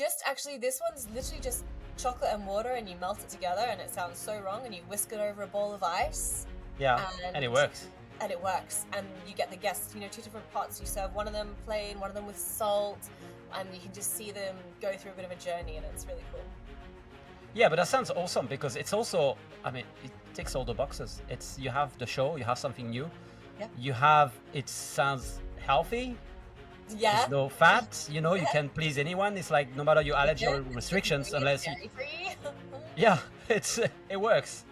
Just actually, this one's literally just chocolate and water, and you melt it together, and it sounds so wrong, and you whisk it over a bowl of ice, Yeah, and it and works. and it works. And you get the guests, two different pots. You serve one of them plain, one of them with salt, and you can just see them go through a bit of a journey, and it's really cool. Yeah, but that sounds awesome because it's also, I mean, it ticks all the boxes. It's you have the show, you have something new, Yeah. you have it sounds healthy. Yeah. There's no fat, you Yeah. can please anyone. It's like no matter your allergy or Vegan, restrictions, gluten-free, unless you, dairy-free. yeah, it works.